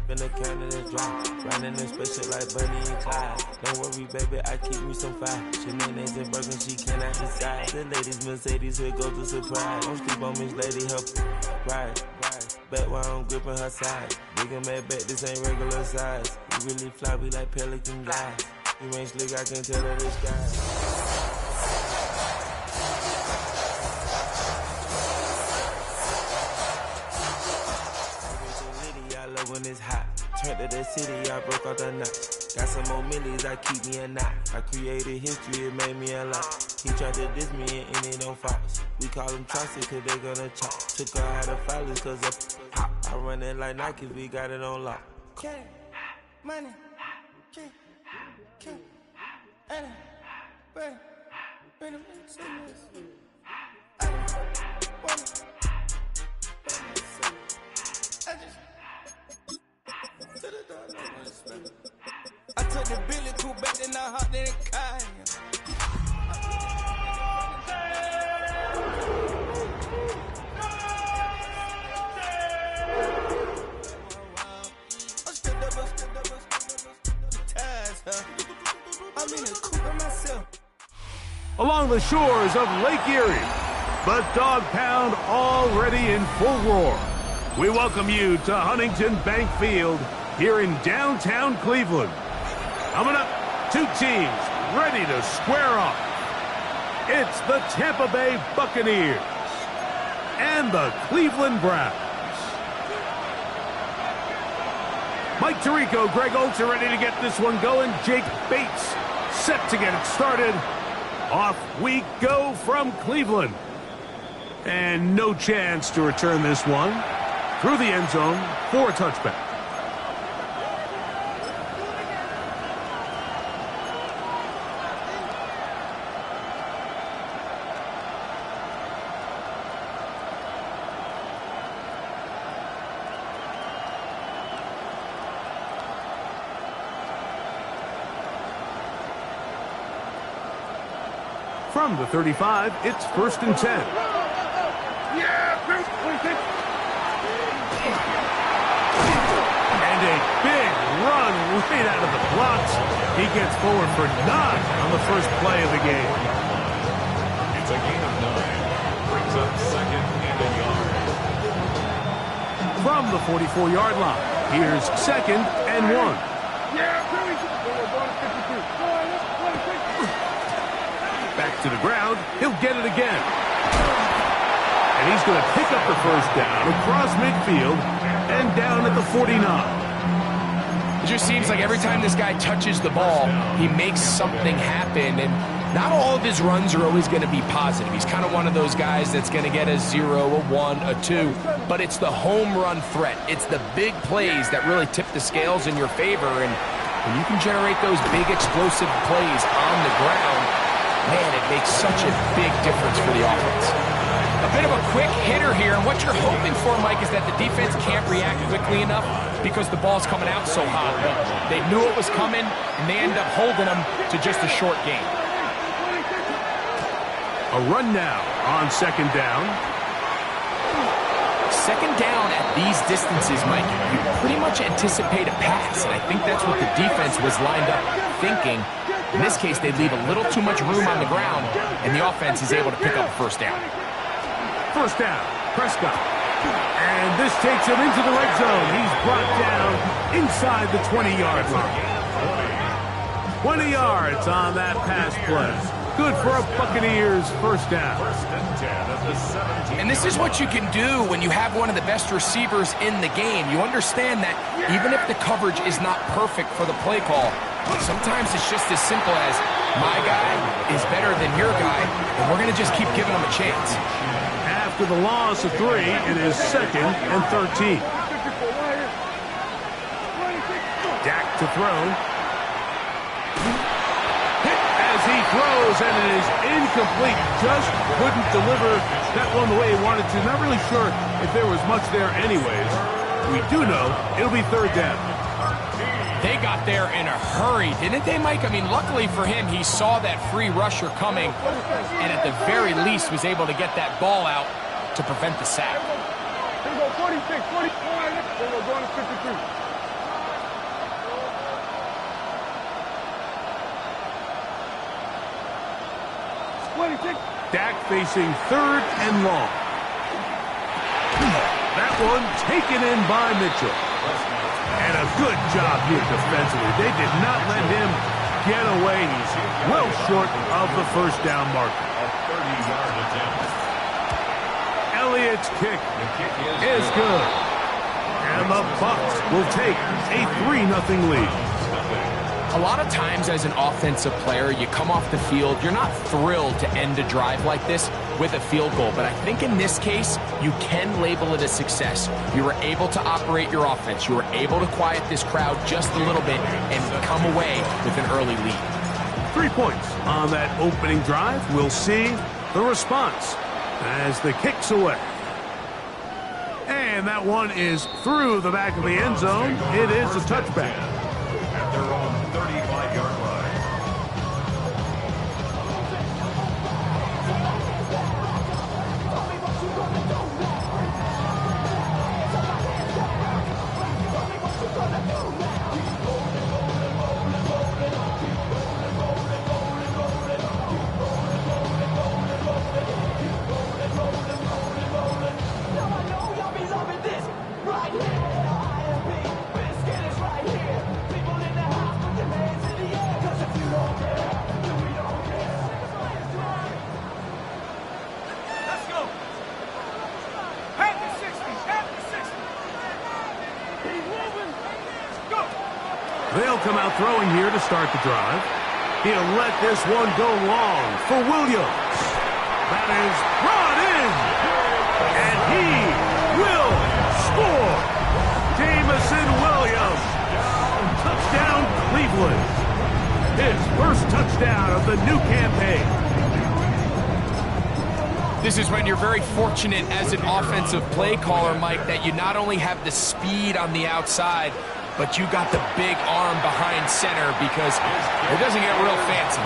In the Canada dry, riding in spaceship like Bunny and Clyde. Don't worry, baby, I keep me some fire. Shenanigans and Birkin, she cannot decide. The ladies Mercedes, here go to surprise. Don't sleep on Miss Lady, her right. Back while I'm gripping her side. Big and mad back, this ain't regular size. You really fly, we like pelican guys. You ain't slick, I can tell her this guy. When it's hot, turned to the city, I broke out the knot. Got some more millies, I keep me a knot. I created history, it made me a lot. He tried to diss me and it don't Fox. We call them Chaucer cause they gonna chop. Took her out of filers cause of pop. I run it like Nike, we got it on lock. Okay, money, I took the Billy Cool back, then I hopped in the car. I'm in a coupe myself. Along the shores of Lake Erie, the Dog Pound already in full roar. We welcome you to Huntington Bank Field here in downtown Cleveland. Coming up, two teams ready to square off. It's the Tampa Bay Buccaneers and the Cleveland Browns. Mike Tirico, Greg Oates are ready to get this one going. Jake Bates set to get it started. Off we go from Cleveland. And no chance to return this one through the end zone for a touchback. From the 35, it's 1st and 10. And a big run right out of the blocks. He gets forward for 9 on the first play of the game. It's a gain of 9. Brings up 2nd and a yard. From the 44-yard line, here's 2nd and 1. Back to the ground, he'll get it again. And he's going to pick up the first down across midfield and down at the 49. It just seems like every time this guy touches the ball, he makes something happen. And not all of his runs are always going to be positive. He's kind of one of those guys that's going to get a 0, a 1, a 2. But it's the home run threat. It's the big plays that really tip the scales in your favor. And when you can generate those big explosive plays on the ground, man, it makes such a big difference for the offense. A bit of a quick hitter here, and what you're hoping for, Mike, is that the defense can't react quickly enough because the ball's coming out so hot. They knew it was coming, and they end up holding them to just a short gain. A run now on 2nd down. 2nd down at these distances, Mike, you pretty much anticipate a pass, and I think that's what the defense was lined up thinking. In this case, they leave a little too much room on the ground, and the offense is able to pick up a 1st down. 1st down, Prescott. And this takes him into the red zone. He's brought down inside the 20-yard line. 20 yards on that pass play. Good for a Buccaneers 1st down. And this is what you can do when you have one of the best receivers in the game. You understand that even if the coverage is not perfect for the play call, sometimes it's just as simple as my guy is better than your guy, and we're going to just keep giving him a chance. After the loss of 3, it is 2nd and 13. Dak to throw. As he throws, and it is incomplete. Just couldn't deliver that one the way he wanted to. Not really sure if there was much there anyways. We do know it'll be 3rd down. They got there in a hurry, didn't they, Mike? I mean, luckily for him, he saw that free rusher coming, and at the very least was able to get that ball out to prevent the sack. Here we go, 46, 44, going to 53. Dak facing 3rd and long. That one taken in by Mitchell. And a good job here defensively. They did not let him get away. He's well short of the first down marker. A 30-yard attempt. Elliott's kick is good. And the Bucs will take a 3-0 lead. A lot of times as an offensive player, you come off the field, you're not thrilled to end a drive like this with a field goal. But I think in this case, you can label it a success. You were able to operate your offense. You were able to quiet this crowd just a little bit and come away with an early lead. 3 points on that opening drive. We'll see the response as the kick's away. And that one is through the back of the end zone. It is a touchback. At their own 35-yard line. They'll come out throwing here to start the drive. He'll let this one go long for Williams. That is brought in. And he will score. Jamison Williams. Touchdown, Cleveland. His first touchdown of the new campaign. This is when you're very fortunate as an offensive play caller, Mike, that you not only have the speed on the outside, but you got the big arm behind center because it doesn't get real fancy.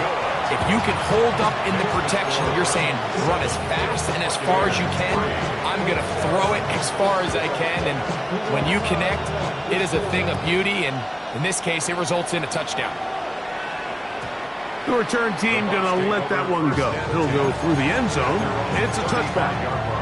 If you can hold up in the protection, you're saying run as fast and as far as you can. I'm going to throw it as far as I can. And when you connect, it is a thing of beauty. And in this case, it results in a touchdown. The return team going to let that one go. He'll go through the end zone. It's a touchback.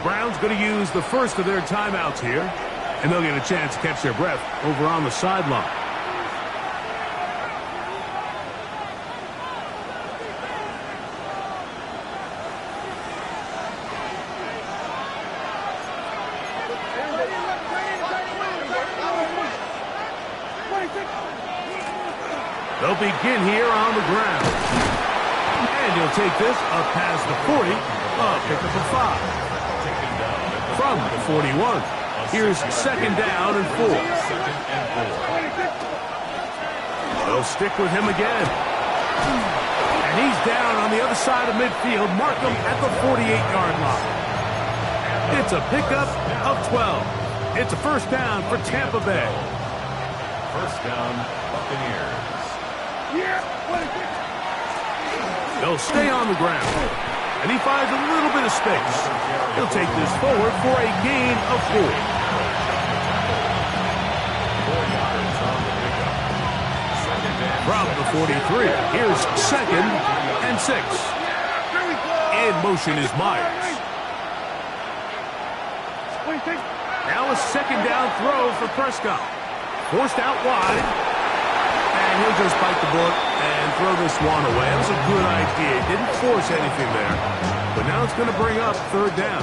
Browns going to use the first of their timeouts here, and they'll get a chance to catch their breath over on the sideline. They'll begin here on the ground. And he'll take this up past the 40, pick up a 5. From the 41. Here's second down and 4. They'll stick with him again. And he's down on the other side of midfield. Mark him at the 48-yard line. It's a pickup of 12. It's a first down for Tampa Bay. First down, Buccaneers. They'll stay on the ground. And he finds a little bit of space. He'll take this forward for a gain of 4. 4 yards on the pickup. Second and From the 43, here's second and 6. In motion is Myers. Now a second down throw for Prescott. Forced out wide. And he'll just bite the bullet and throw this one away. That was a good idea. He didn't force anything there. But now it's going to bring up third down.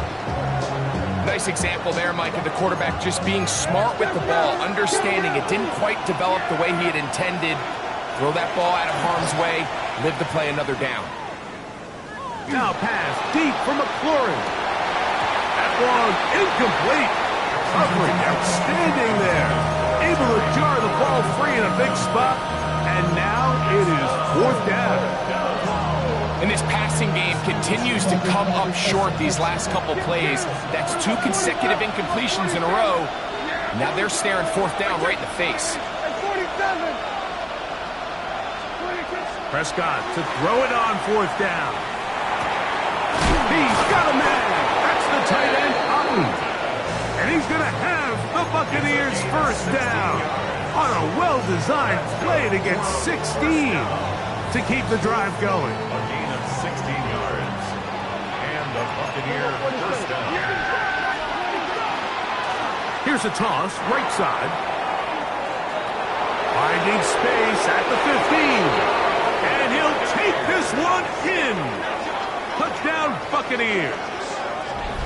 Nice example there, Mike, of the quarterback just being smart with the ball, understanding it didn't quite develop the way he had intended. Throw that ball out of harm's way, live to play another down. Now pass deep for McLaurin. That one incomplete. Covering outstanding there. Able to jar the ball free in a big spot. And now it is fourth down. And this passing game continues to come up short these last couple plays. That's 2 consecutive incompletions in a row. Now they're staring fourth down right in the face. Prescott to throw it on 4th down. He's got a man. That's the tight end, Upton. And he's going to have the Buccaneers 1st down on a well-designed play to get 16 to keep the drive going. A gain of 16 yards. And the Buccaneer 1st down. Here's a toss, right side. Finding space at the 15. And he'll take this one in. Touchdown, Buccaneers.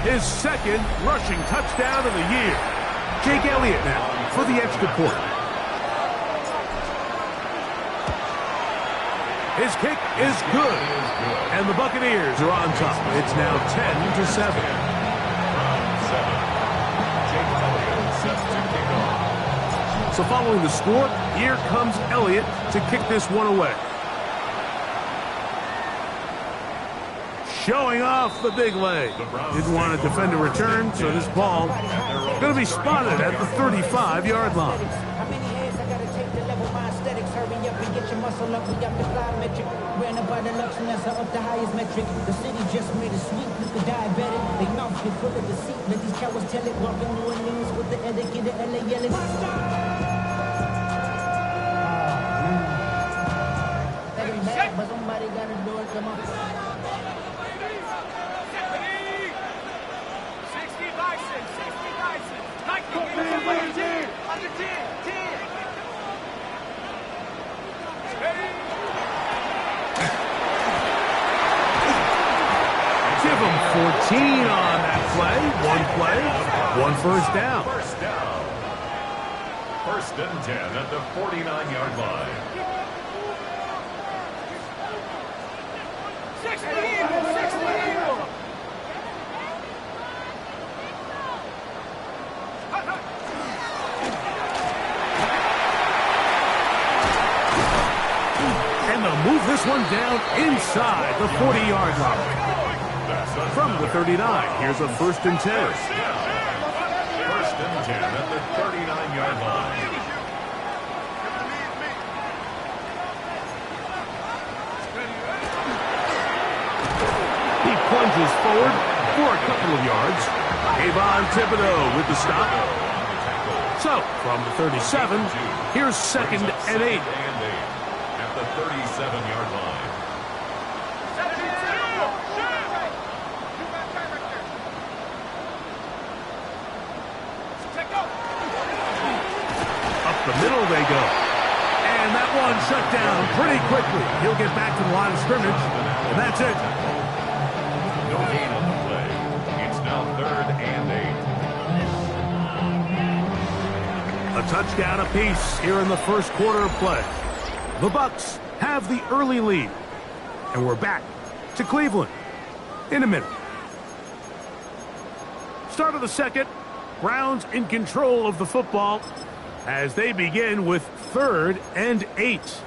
His 2nd rushing touchdown of the year. Jake Elliott now for the extra point. His kick is good. And the Buccaneers are on top. It's now 10-7. Jake Elliott set to kick off. So following the score, here comes Elliott to kick this one away. Showing off the big leg. Didn't want to defend a return, so this ball going to be spotted at the 35-yard line. How many heads I gotta take to level my aesthetics? Hurry up and get your muscle up. We got the plyometric. Ran up by the luxury, that's up the highest metric. The city just made a sweep with the diabetic. They mouth get full of deceit. Let these cowards tell it. Walking New Orleans with the etiquette of LA yelling. Very bad, but somebody gotta do it. Come on. Give him 14 on that play. One 1st down. 1st down. 1st and 10 at the 49-yard line. 60. And they'll move this one down inside the 40-yard line. From the 39, here's a 1st and 10. 1st and 10 at the 39-yard line. He plunges forward for a couple of yards. Avon Thibodeau with the stop. So, from the 37, here's 2nd and 8. At the 37-yard line. Up the middle they go. And that one shut down pretty quickly. He'll get back to the line of scrimmage, and that's it. No gain on the play. It's now 3rd and 8. A touchdown apiece here in the 1st quarter of play. The Bucs have the early lead. And we're back to Cleveland in a minute. Start of the 2nd. Browns in control of the football as they begin with 3rd and 8.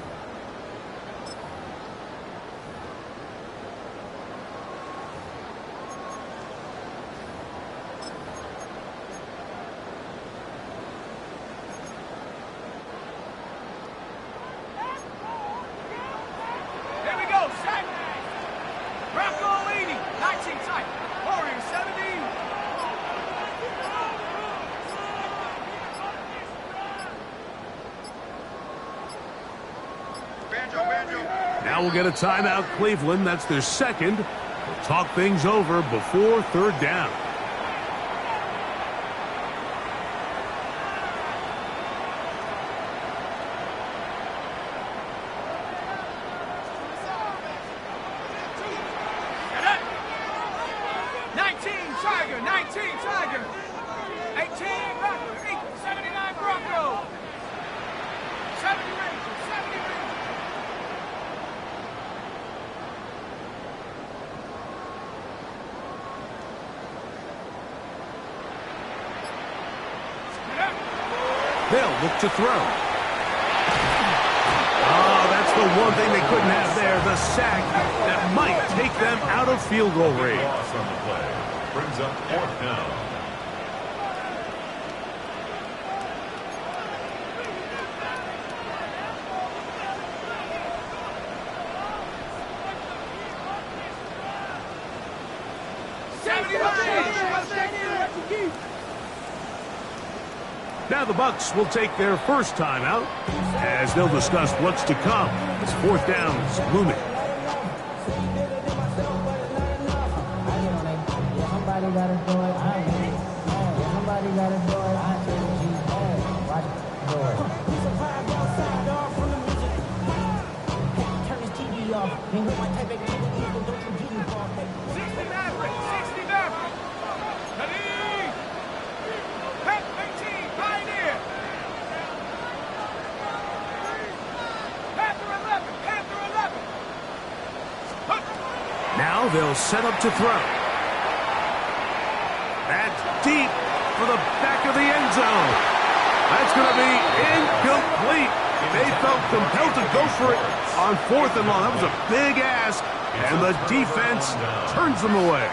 Now we'll get a timeout, Cleveland. That's their 2nd. They'll talk things over before 3rd down. They'll look to throw. Oh, that's the one thing they couldn't have there, the sack that might take them out of field goal range. Loss on the play. Brings up 4th down. Now the Bucs will take their first timeout as they'll discuss what's to come as fourth down is looming. Somebody gotta do it. Somebody gotta do it. Watch it. Do it. We survived outside off from the music. Turn his TV off. Ain't with my type of activity, so don't you get involved. 60 Maverick. 60 Maverick. Ready? Pep 18. Pioneer. Panther 11. Panther 11. Now they'll set up to throw. That's deep for the back of the end zone. That's going to be incomplete. They felt compelled to go for it on 4th and long. That was a big ask, and the defense turns them away.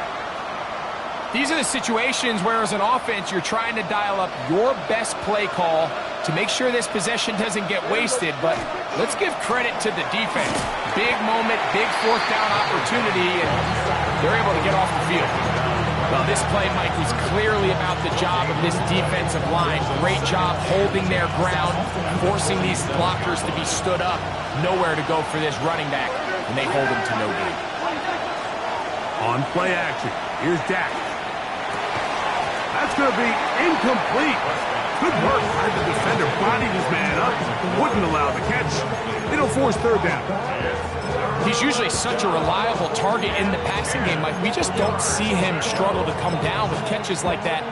These are the situations where, as an offense, you're trying to dial up your best play call to make sure this possession doesn't get wasted. But let's give credit to the defense. Big moment, big 4th down opportunity, and they're able to get off the field. Well, this play, Mike, was clearly about the job of this defensive line. Great job holding their ground, forcing these blockers to be stood up. Nowhere to go for this running back, and they hold him to no gain. On play action, here's Dak. That's going to be incomplete. Good work by the defender. Bodied his man up. Wouldn't allow the catch. It'll force 3rd down. He's usually such a reliable target in the passing game. Like, we just don't see him struggle to come down with catches like that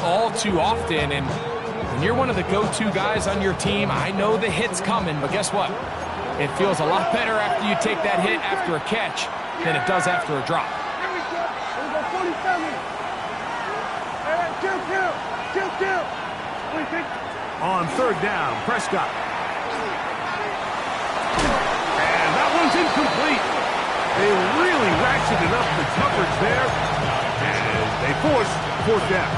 all too often. And when you're one of the go-to guys on your team, I know the hit's coming, but guess what? It feels a lot better after you take that hit after a catch than it does after a drop. Here we go. Here we go. 47. Kill. On 3rd down, Prescott. And that one's incomplete. They really ratcheted up the coverage there, and they forced 4th down.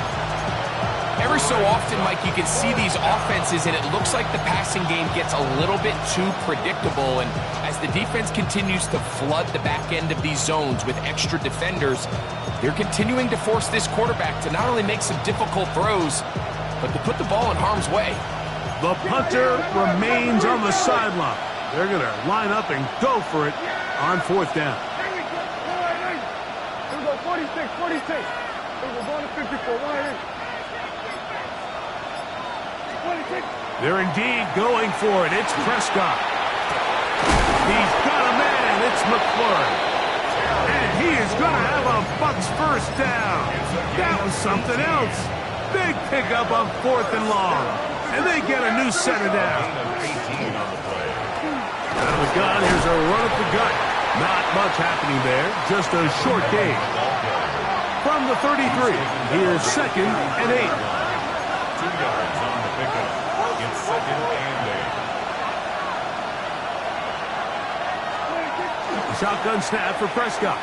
Every so often, Mike, you can see these offenses, and it looks like the passing game gets a little bit too predictable. And as the defense continues to flood the back end of these zones with extra defenders, they're continuing to force this quarterback to not only make some difficult throws, but to put the ball in harm's way. The punter remains on the sideline. They're going to line up and go for it on 4th down. Here we go. 188. Here we go. 46. Here we go. Going to 54. 188. 26. They're indeed going for it. It's Prescott. He's got a man. It's McLaurin. And he is going to have a Bucs first down. That was something else. Big pickup on 4th and long. And they get a new set of down. Out of the gun, here's a run at the gut. Not much happening there. Just a short gain. From the 33, here's 2nd and 8. 2 yards on the pickup. It's 2nd and 8. Shotgun snap for Prescott.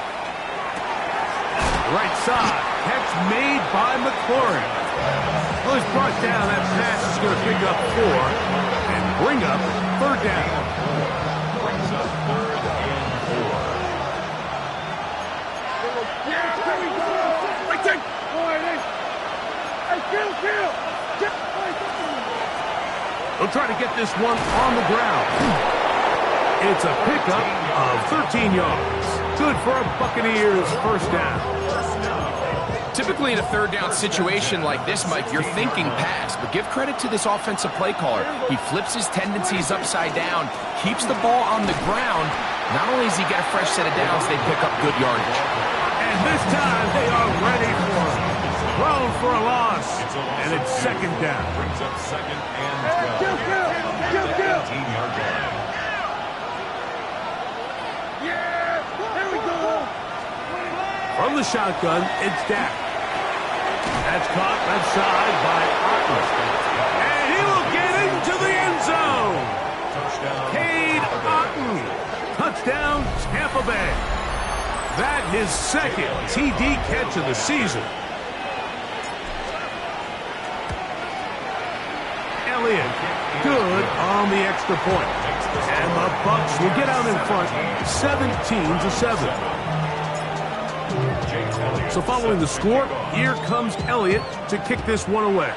Right side. Catch made by McLaurin. Well, he's brought down. That pass is going to pick up 4 and bring up 3rd down. Brings up 3rd and 4. They'll try to get this one on the ground. It's a pickup of 13 yards. Good for a Buccaneers first down. Typically in a 3rd down situation like this, Mike, you're thinking pass, but give credit to this offensive play caller. He flips his tendencies upside down, keeps the ball on the ground. Not only does he get a fresh set of downs, they pick up good yardage. And this time they are ready for it. Thrown for a loss, and it's 2nd down. Brings up 2nd and 12. Kill. 18-yard line. From the shotgun, it's Dak. That's caught left side by Otten. And he will get into the end zone. Touchdown. Cade Otten. Touchdown, Tampa Bay. That his 2nd TD catch of the season. Elliott, good on the extra point. And the Bucs will get out in front, 17-7. So following the score, here comes Elliott to kick this one away.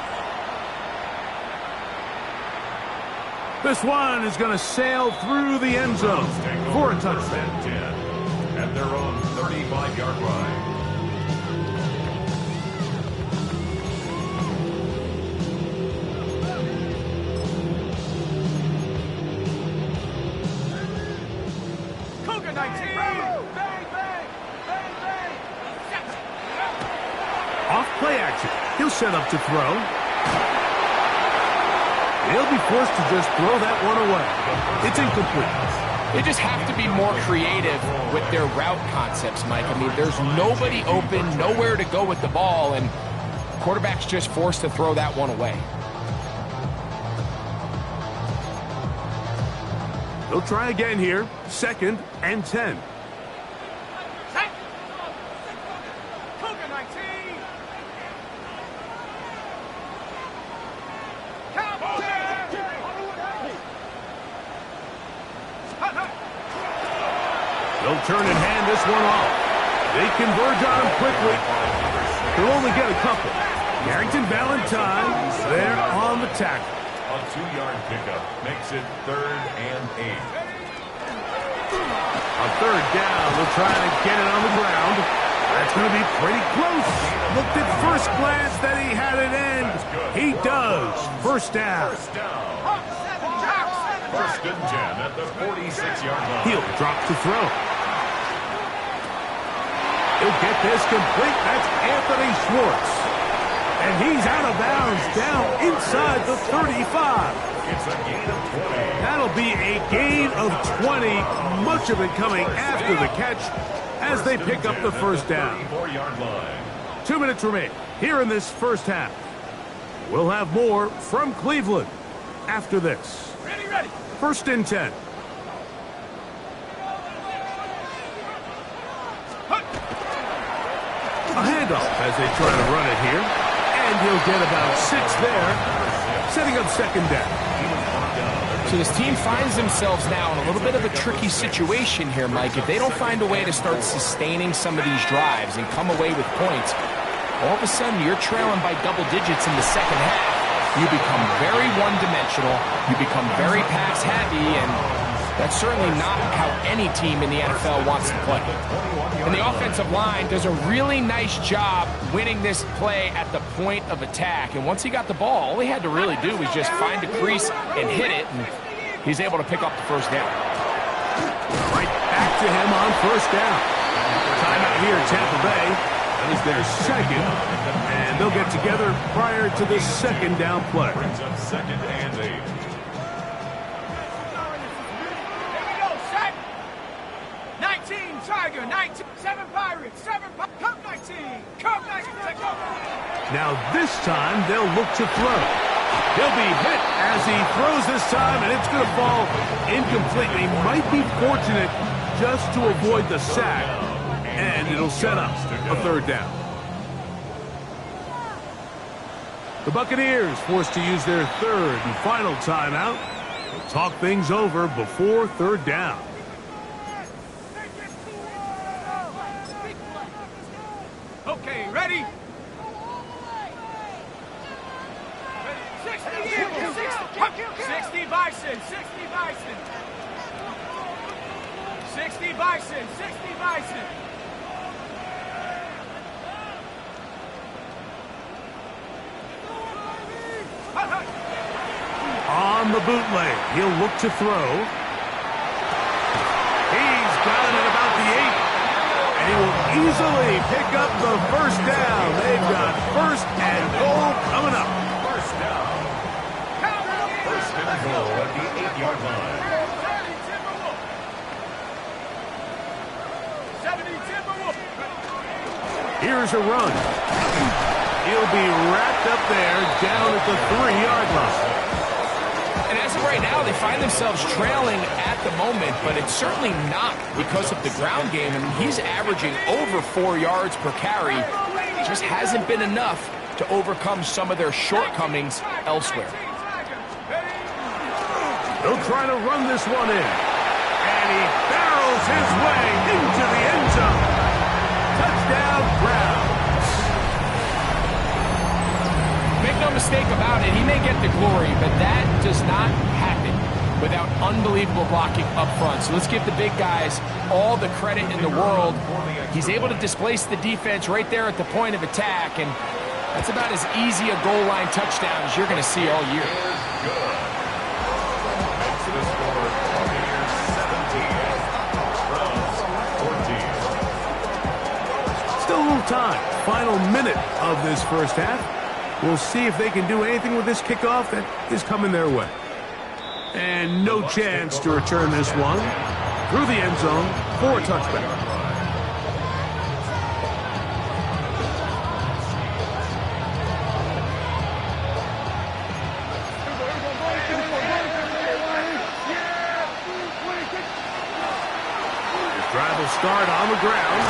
This one is going to sail through the end zone for a touchdown. 10 at their own 35-yard line. Cougar 19. Bang, bang, bang, bang. Off play action. He'll set up to throw. He'll be forced to just throw that one away. It's incomplete. They just have to be more creative with their route concepts, Mike. I mean, there's nobody open, nowhere to go with the ball, and quarterback's just forced to throw that one away. They'll try again here. 2nd and 10. Cougar 19. They'll turn and hand this one off. They converge on him quickly. They'll only get a couple. Carrington Valentine there on the tackle. A 2-yard pickup makes it 3rd and 8. On 3rd down, they'll try to get it on the ground. That's going to be pretty close. Looked at first glance that he had it in. He does. First down. First down. 1st and 10 at the 46-yard line. He'll drop to throw. He'll get this complete. That's Anthony Schwartz. And he's out of bounds down inside the 35. It's a gain of 20. That'll be a gain of 20. Much of it coming after the catch as they pick up the first down. 34-yard line. 2 minutes remain here in this first half. We'll have more from Cleveland after this. Ready, ready. 1st and 10. A handoff as they try to run it here. And he'll get about 6 there, setting up 2nd down. So this team finds themselves now in a little bit of a tricky situation here, Mike. If they don't find a way to start sustaining some of these drives and come away with points, all of a sudden you're trailing by double digits in the second half. You become very one-dimensional, you become very pass-heavy, and that's certainly not how any team in the NFL wants to play. And the offensive line does a really nice job winning this play at the point of attack. And once he got the ball, all he had to really do was just find a crease and hit it, and he's able to pick up the first down. Right back to him on first down. Timeout here in Tampa Bay. That is their 2nd, and they'll get together prior to the 2nd down play. Brings up 2nd and 8. Tiger, 19, 7 Pirates, 7 Cup 19, Cup 19, Now this time they'll look to throw. He'll be hit as he throws this time, and it's going to fall incomplete. He might be fortunate just to avoid the sack, and it'll set up a 3rd down. The Buccaneers forced to use their 3rd and final timeout. They'll talk things over before 3rd down. Okay, ready? 60 Bison, 60 Bison. 60 Bison, 60 Bison. On the bootleg, he'll look to throw. He's got it at about the 8. And he will easily pick up the first down. They've got 1st and goal coming up. First down. 1st and goal at the 8-yard line. 70 Timberwolves. Here's a run. He'll be wrapped up there down at the 3-yard line. And as of right now, they find themselves trailing at the moment, but it's certainly not because of the ground game. I mean, he's averaging over 4 yards per carry. It just hasn't been enough to overcome some of their shortcomings elsewhere. He'll try to run this one in. And he barrels his way into the end zone. Touchdown, Browns. Make no mistake about it, he may get the glory, but that does not happen without unbelievable blocking up front. So let's give the big guys all the credit in the world. He's able to displace the defense right there at the point of attack, and that's about as easy a goal line touchdown as you're going to see all year. Still a little time. Final minute of this first half. We'll see if they can do anything with this kickoff that is coming their way. And no chance to return this one through the end zone for a touchback. Drive will start on the ground,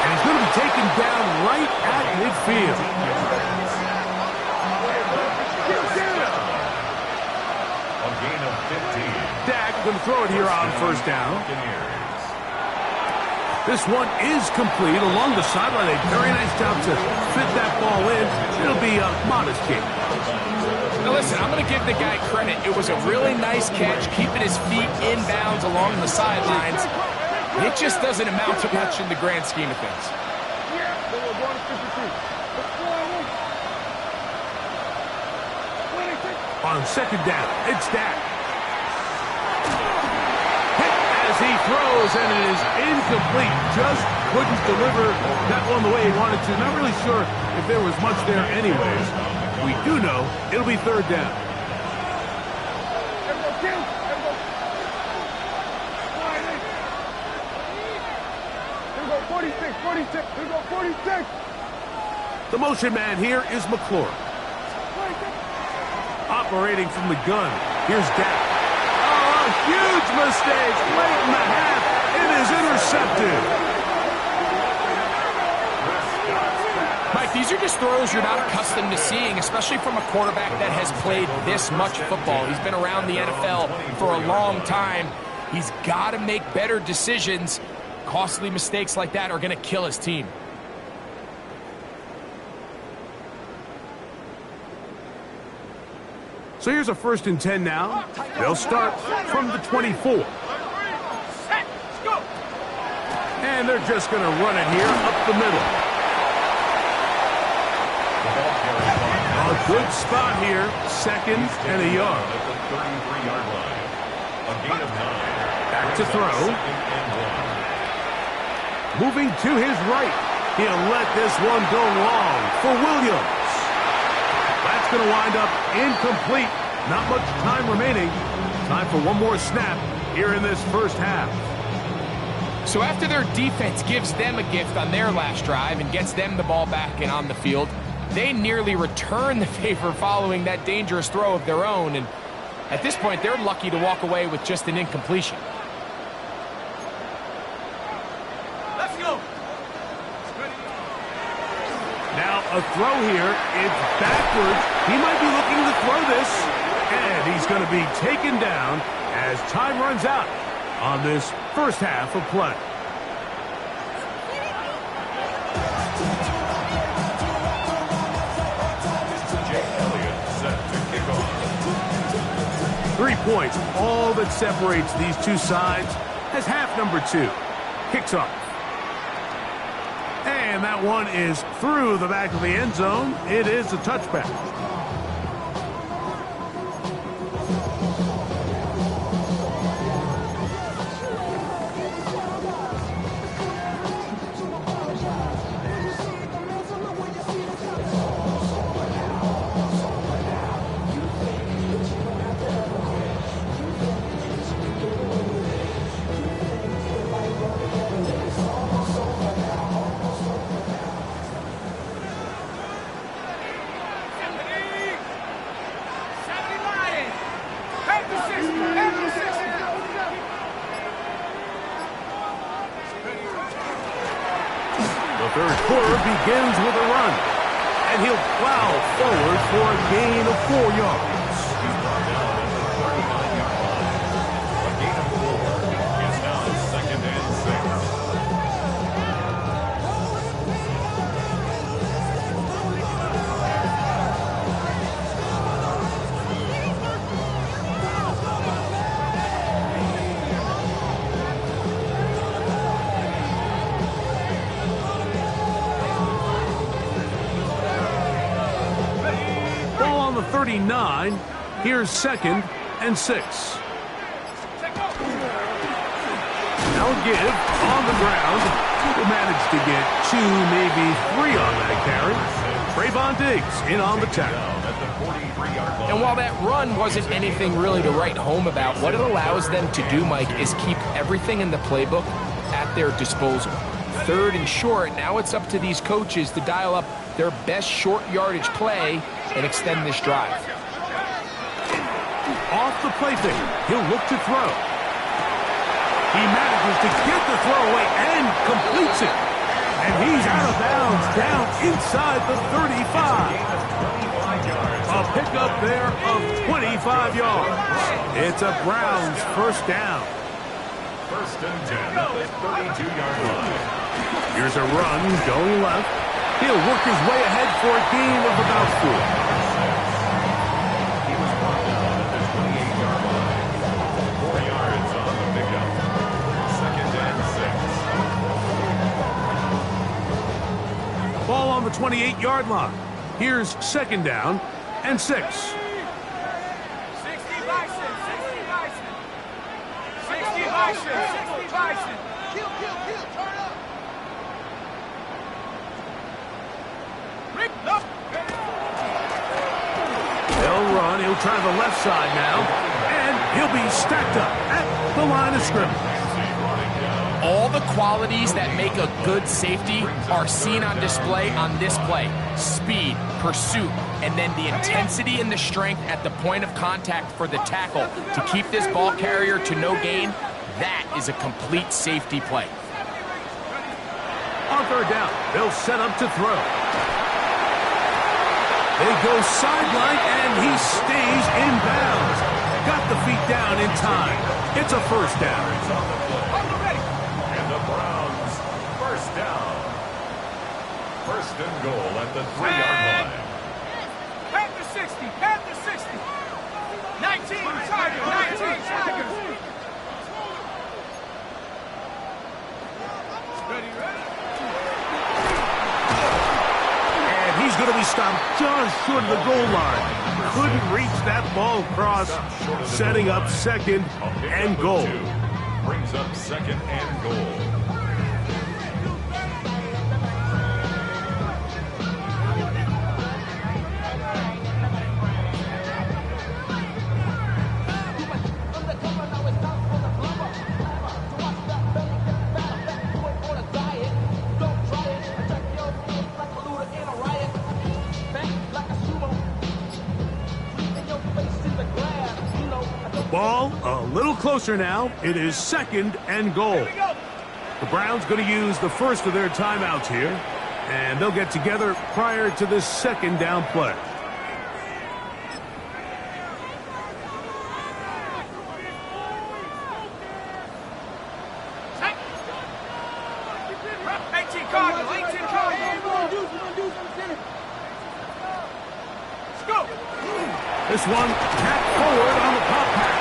and he's going to be taken down right at midfield. A gain of 15. Dak going to throw it here on first down. This one is complete along the sideline. A very nice job to fit that ball in. It'll be a modest gain. Now listen, I'm going to give the guy credit. It was a really nice catch, keeping his feet in bounds along the sidelines. It just doesn't amount to much in the grand scheme of things. On second down, it's Dak. Hit as he throws, and it is incomplete. Just couldn't deliver that one the way he wanted to. Not really sure if there was much there anyways. We do know it'll be third down. 46. Here we go, 46. The motion man here is McClure. Operating from the gun. Here's Dak. Oh, a huge mistake late in the half. It is intercepted. Mike, these are just throws you're not accustomed to seeing, especially from a quarterback that has played this much football. He's been around the NFL for a long time. He's got to make better decisions. Costly mistakes like that are going to kill his team. So here's a 1st and 10 now. They'll start from the 24. And they're just going to run it here up the middle. A good spot here. 2nd and a yard. Back to throw. Moving to his right. He'll let this one go long for Williams. That's going to wind up incomplete. Not much time remaining. Time for one more snap here in this first half. So after their defense gives them a gift on their last drive and gets them the ball back and on the field, they nearly return the favor following that dangerous throw of their own. And at this point, they're lucky to walk away with just an incompletion. Let's go. Now a throw here. It's backwards. He might be looking to throw this. And he's going to be taken down as time runs out on this first half of play. Jay Elliott set to kick off. 3 points, all that separates these two sides as half number 2 kicks off. And that one is through the back of the end zone. It is a touchback. Third quarter begins with a run, and he'll plow forward for a gain of 4 yards. He's brought down at the 39-yard line. A gain of 4 is now 2nd and 6. 39. Here's 2nd and 6. Now give on the ground. Will manage to get 2, maybe 3 on that carry. Trayvon Diggs in on the tackle. And while that run wasn't anything really to write home about, what it allows them to do, Mike, is keep everything in the playbook at their disposal. 3rd and short, now it's up to these coaches to dial up their best short yardage play and extend this drive. Off the play fake, he'll look to throw. He manages to get the throw away and completes it. And he's out of bounds down inside the 35. A pickup there of 25 yards. It's a Browns first down. 1st and 10 at the 32-yard line. Here's a run going left. He'll work his way ahead for a gain of about 4. He was brought down at the 28-yard line. 4 yards on the pickup. 2nd and 6. Ball on the 28-yard line. Here's 2nd down and 6. 60 Bison, 60 Bison. 60 Bison, 60 Bison. Kill, turn up. Rick, up. They'll run. He'll try the left side now. And he'll be stacked up at the line of scrimmage. All the qualities that make a good safety are seen on display on this play. Speed, pursuit, and then the intensity and the strength at the point of contact for the tackle to keep this ball carrier to no gain. That is a complete safety play. On 3rd down, they'll set up to throw. They go sideline, and he stays in bounds. Got the feet down in time. It's a first down. And the Browns first down. 1st and goal at the 3-yard line. Panther 60, Panther 60. 19 Tigers, 19 Tigers. Ready. And he's going to be stopped just short of the goal line. Couldn't reach that ball across, setting up 2nd and goal. Brings up 2nd and goal. Ball a little closer now. It is 2nd and goal. The Browns going to use the first of their timeouts here, and they'll get together prior to this 2nd down play. This one tapped forward on the pop pass.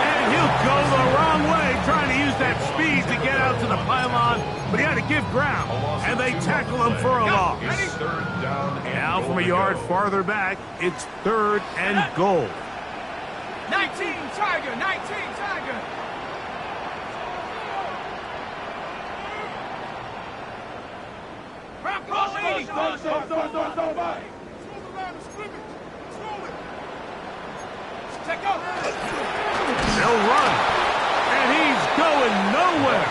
And he'll go the wrong way, trying to use that speed to get out to the pylon, but he had to give ground, and they tackle him for a loss. Now from a yard farther back, it's 3rd and goal. 19 Tiger, 19 Tiger. They'll run, and he's going nowhere.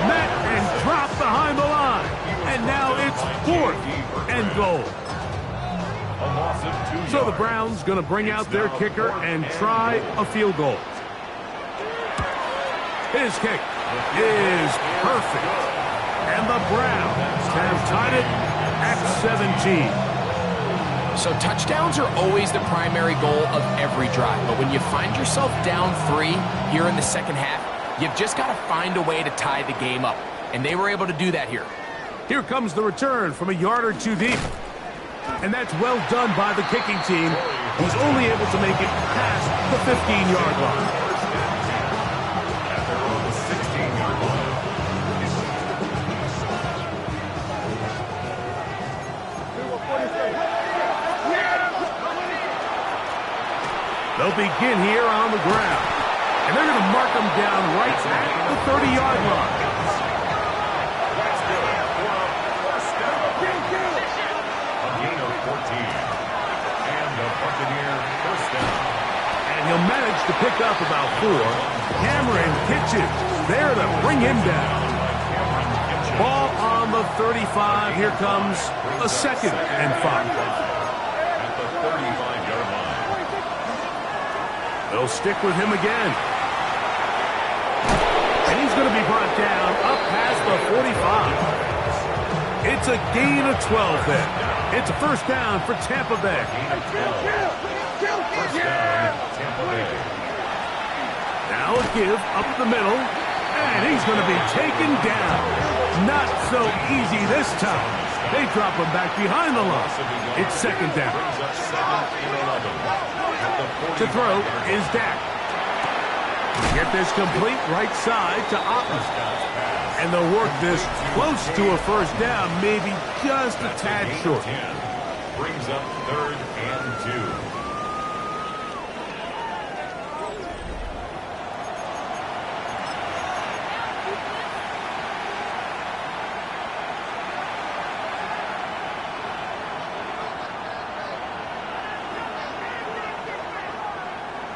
Met and dropped behind the line, and now it's 4th and goal. So the Browns going to bring out their kicker and try a field goal. His kick is perfect, and the Browns have tied it at 17. So touchdowns are always the primary goal of every drive. But when you find yourself down 3 here in the second half, you've just got to find a way to tie the game up. And they were able to do that here. Here comes the return from a yard or 2 deep. And that's well done by the kicking team, who's only able to make it past the 15-yard line. At their own 16-yard line. They'll begin here on the ground. And they're going to mark them down right at the 30-yard line. That's good. First down. A gain of 14. And the Buccaneer first down. And he'll manage to pick up about 4. Cameron Kitchens there to bring him down. Ball on the 35. Here comes a 2nd and 5. At the 35-yard line. They'll stick with him again. And he's going to be brought down up past the 45. It's a gain of 12 there. It's a first down for Tampa Bay. First down, Tampa Bay. Now a give up the middle. And he's going to be taken down. Not so easy this time. They drop him back behind the line. It's 2nd down. To throw is Dak. Get this complete right side to Otten. And they'll work this close to a first down, maybe just a tad short. Brings up 3rd and 2.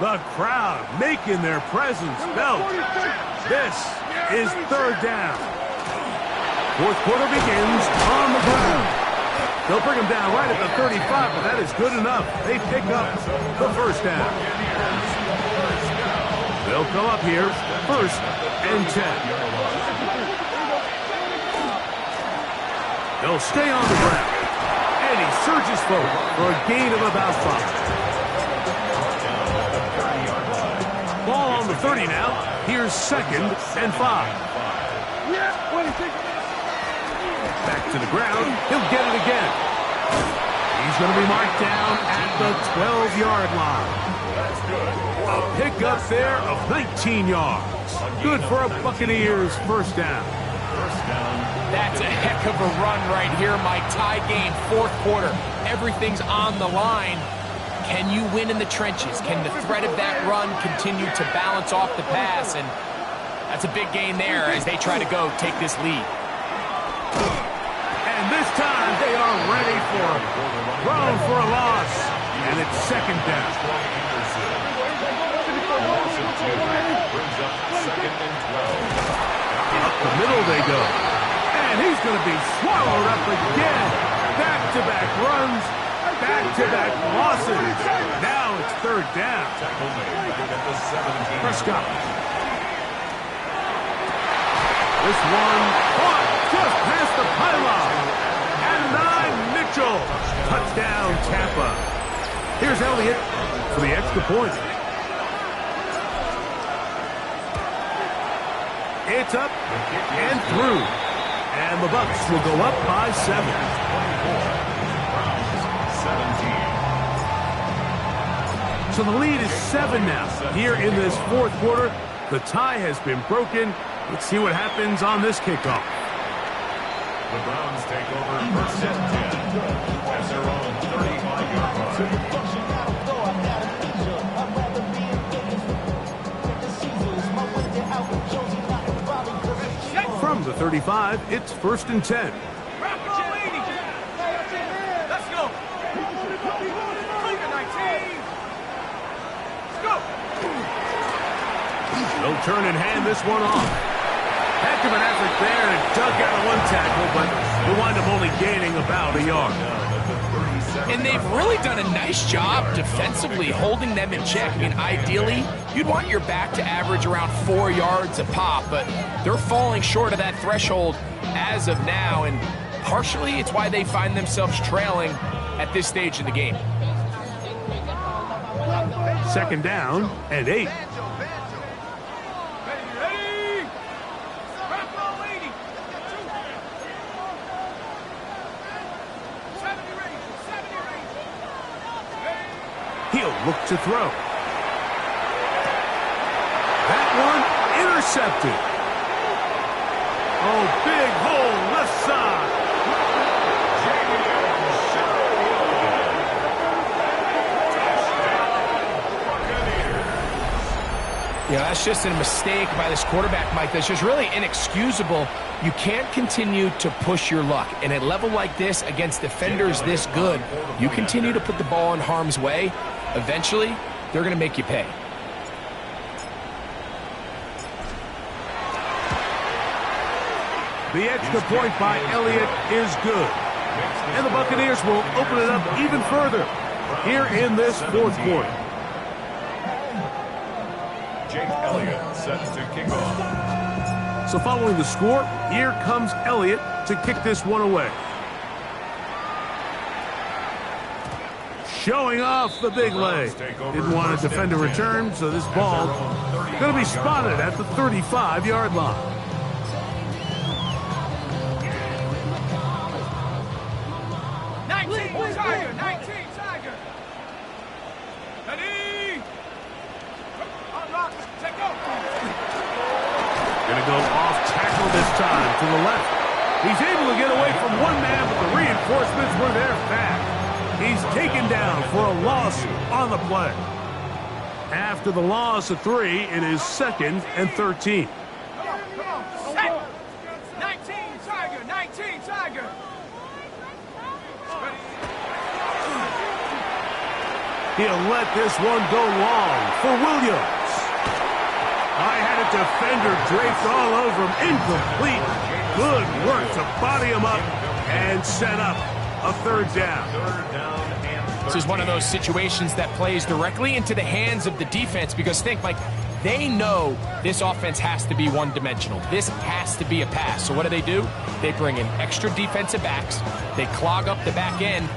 The crowd making their presence felt. This is 3rd down. 4th quarter begins on the ground. They'll bring him down right at the 35, but that is good enough. They pick up the first down. They'll come up here, 1st and 10. They'll stay on the ground. And he surges forward for a gain of about 5. Ball on the 30 now. Here's 2nd and 5. Back to the ground. He'll get it again. He's going to be marked down at the 12-yard line. A pickup there of 19 yards. Good for a Buccaneers first down. That's a heck of a run right here, Mike. Tie game, 4th quarter. Everything's on the line. Can you win in the trenches? Can the threat of that run continue to balance off the pass? And that's a big gain there as they try to go take this lead. And this time they are ready for him. Thrown for a loss. And it's 2nd down. Up the middle they go. And he's going to be swallowed up again. Back-to-back runs. Back-to-back losses. Now it's 3rd down. Prescott. This one caught just past the pylon. And 9 Mitchell. Touchdown Tampa. Here's Elliott for the extra point. It's up and through. And the Bucs will go up by 7. So the lead is 7 now. Here in this 4th quarter, the tie has been broken. Let's see what happens on this kickoff. The Browns take over 1st and 10 at their own 35-yard line. From the 35, it's 1st and 10. They'll turn and hand this one off. Heck of an effort there, and dug out of one tackle, but he'll wind up only gaining about a yard. And they've really done a nice job defensively holding them in check. I mean, ideally, you'd want your back to average around 4 yards a pop, but they're falling short of that threshold as of now, and partially it's why they find themselves trailing at this stage of the game. 2nd down and 8. He'll look to throw. That one intercepted. Oh, big hole left side. You know, that's just a mistake by this quarterback, Mike. That's just really inexcusable. You can't continue to push your luck. And at a level like this, against defenders this good, you continue to put the ball in harm's way, eventually, they're going to make you pay. The extra point by Elliott is good. And the Buccaneers will open it up even further here in this fourth quarter. Jake Elliott set to kick off. So following the score, here comes Elliott to kick this one away. Showing off the big leg. Didn't want to defend a return, so this ball going to be spotted at the 35-yard line. Going to go off tackle this time to the left. He's able to get away from one man, but the reinforcements were there fast. He's taken down for a loss on the play. After the loss of 3, it is 2nd and 13. 19, Tiger, 19, Tiger. He'll let this one go long for Williams. I had a defender draped all over him. Incomplete. Good work to body him up and set up a 3rd down. This is one of those situations that plays directly into the hands of the defense because think, Mike, they know this offense has to be one-dimensional. This has to be a pass. So what do? They bring in extra defensive backs. They clog up the back end.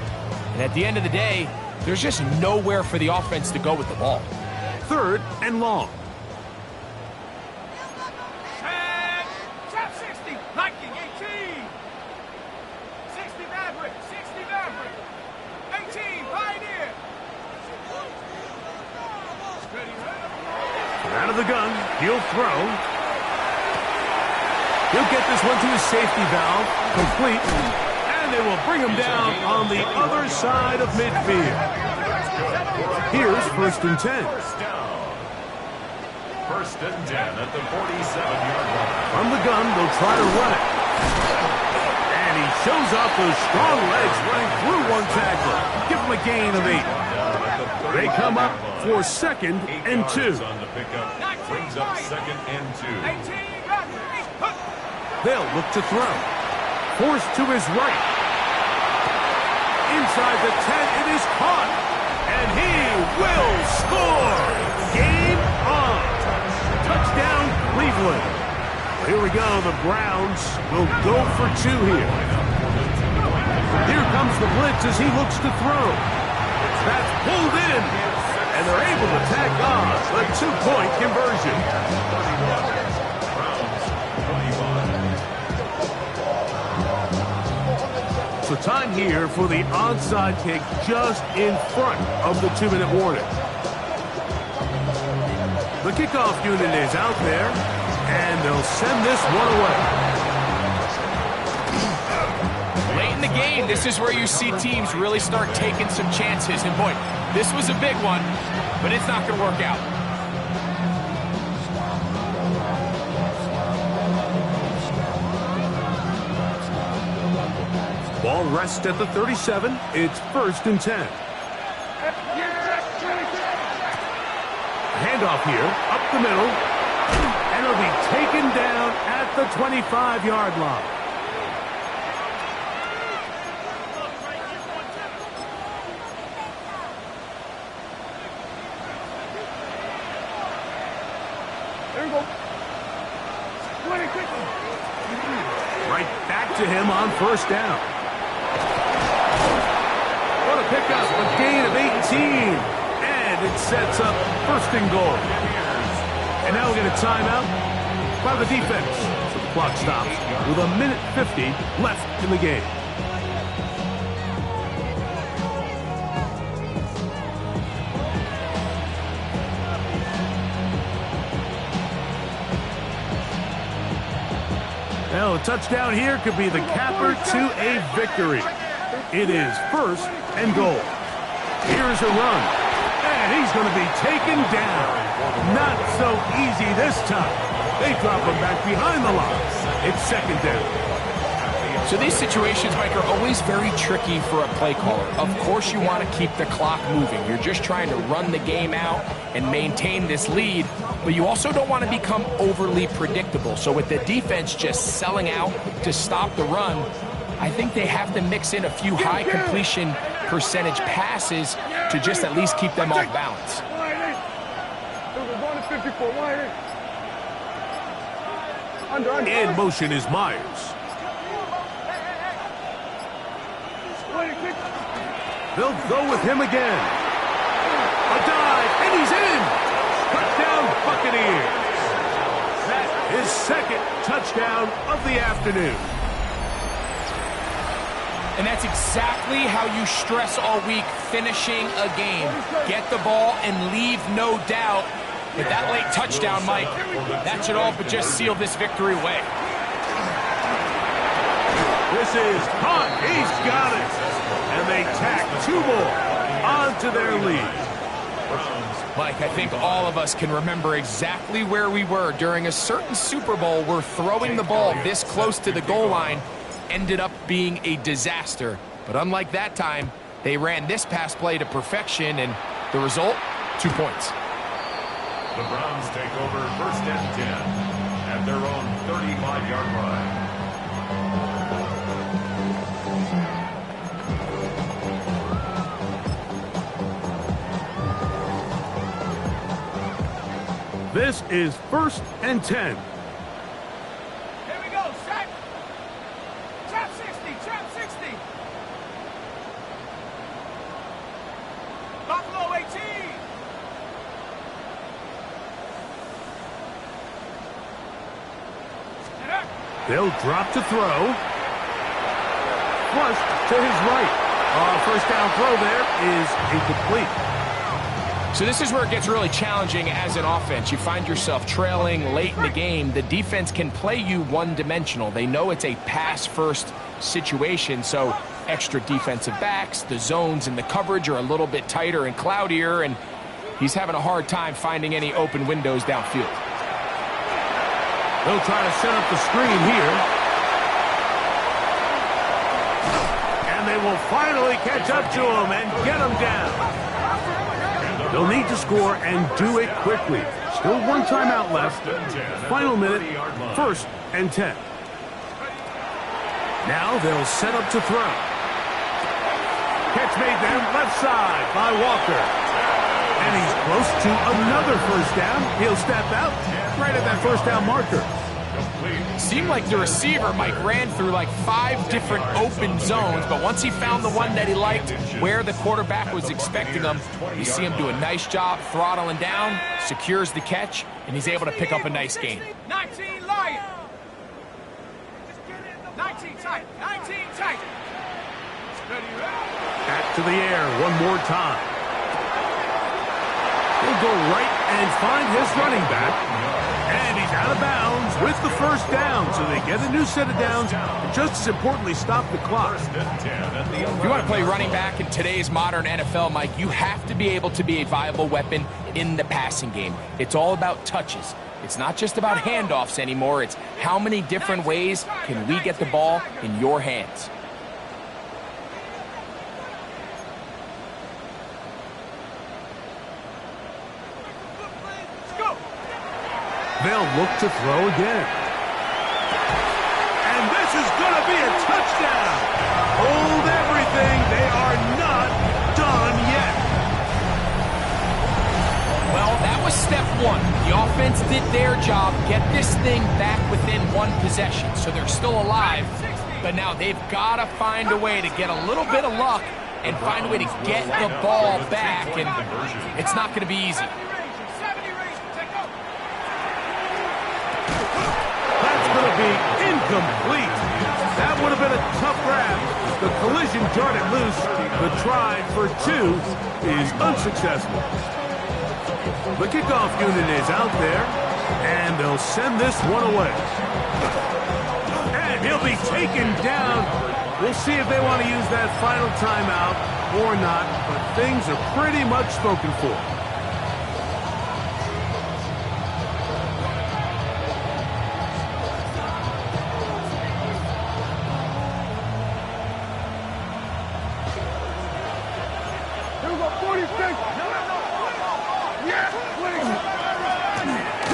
And at the end of the day, there's just nowhere for the offense to go with the ball. 3rd and long. Trap 60, Viking 18. 60 Maverick, 18, Pioneer. Out of the gun, he'll throw. He'll get this one to his safety valve, complete, and they will bring him down on the other side of midfield. Here's 1st and 10. 1st and 10 at the 47-yard line. From the gun, they'll try to run it. And he shows off those strong legs running through one tackle. Give him a gain of 8. They come up for 2nd and 2. On the pickup, brings up 2nd and 2. They'll look to throw. Forced to his right. Inside the 10, it is caught. And he will score. Game on. Touchdown, Cleveland. Here we go. The Browns will go for 2 here. Here comes the blitz as he looks to throw. That's pulled in. And they're able to tack on a 2-point conversion. So time here for the onside kick just in front of the 2-minute warning. The kickoff unit is out there, and they'll send this one away. Late in the game, this is where you see teams really start taking some chances. And boy, this was a big one, but it's not going to work out. Ball rests at the 37. It's 1st and 10. Handoff here, up the middle, and it'll be taken down at the 25-yard line. There you go. 20, quickly. Right back to him on 1st down. What a pickup, a gain of 18. And it sets up 1st and goal. And now we'll get a timeout by the defense. So the clock stops with 1:50 left in the game. Well, a touchdown here could be the capper to a victory. It is 1st and goal. Here's a run. And he's going to be taken down. Not so easy this time. They drop him back behind the line. It's second down. So these situations, Mike, are always very tricky for a play caller. Of course you want to keep the clock moving. You're just trying to run the game out and maintain this lead, but you also don't want to become overly predictable. So with the defense just selling out to stop the run, I think they have to mix in a few high completion percentage passes to just at least keep them off balance. In motion is Myers. They'll go with him again. A dive, and he's in. Touchdown, Buccaneers. That is second touchdown of the afternoon. And that's exactly how you stress all week, finishing a game. Get the ball and leave no doubt. With that late touchdown, Mike, that should all but just seal this victory away. This is caught. He's got it. And they tack two more onto their lead. Mike, I think all of us can remember exactly where we were during a certain Super Bowl where throwing the ball this close to the goal line ended up being a disaster. But unlike that time, they ran this pass play to perfection, and the result, 2 points. The Browns take over 1st and 10 at their own 35-yard line. This is 1st and 10. Here we go, set. Trap 60, trap 60. Buffalo 18. They'll drop to throw. Flushed to his right. First down throw there is incomplete. So this is where it gets really challenging as an offense. You find yourself trailing late in the game. The defense can play you one-dimensional. They know it's a pass-first situation, so extra defensive backs, the zones and the coverage are a little bit tighter and cloudier, and he's having a hard time finding any open windows downfield. They'll try to set up the screen here. And they will finally catch up to him and get him down. They'll need to score and do it quickly. Still one timeout left. Final minute, 1st and 10. Now they'll set up to throw. Catch made there, left side by Walker. And he's close to another first down. He'll step out right at that first down marker. Seemed like the receiver, Mike, ran through like 5 different open zones, but once he found the one that he liked, where the quarterback was expecting him, you see him do a nice job throttling down, secures the catch, and he's able to pick up a nice gain. 19 Lion. 19 tight. 19 tight. Back to the air one more time. He'll go right and find his running back. And he's out of bounds with the first down. So they get a new set of downs. And just as importantly, stop the clock. If you want to play running back in today's modern NFL, Mike, you have to be able to be a viable weapon in the passing game. It's all about touches. It's not just about handoffs anymore. It's how many different ways can we get the ball in your hands. They'll look to throw again. And this is going to be a touchdown. Hold everything. They are not done yet. Well, that was step one. The offense did their job, get this thing back within one possession, so they're still alive. But now they've got to find a way to get a little bit of luck and find a way to get the ball back, and it's not going to be easy. Going to be incomplete. That would have been a tough grab. The collision darted loose. The try for 2 is unsuccessful. The kickoff unit is out there, and they'll send this one away. And he'll be taken down. We'll see if they want to use that final timeout or not, but things are pretty much spoken for. Here we go, 46. Yes, please.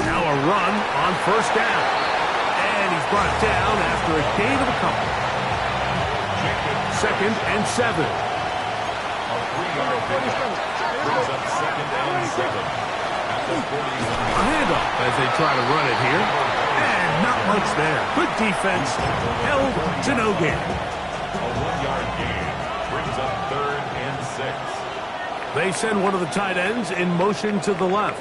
Now a run on first down. And he's brought down after a gain of a couple. 2nd and 7. A 3-yard pickup brings up 2nd and 7. At the 49. A handoff as they try to run it here. And not much there. Good defense. Held to no gain. A 1-yard gain brings up 3rd and 6. They send one of the tight ends in motion to the left.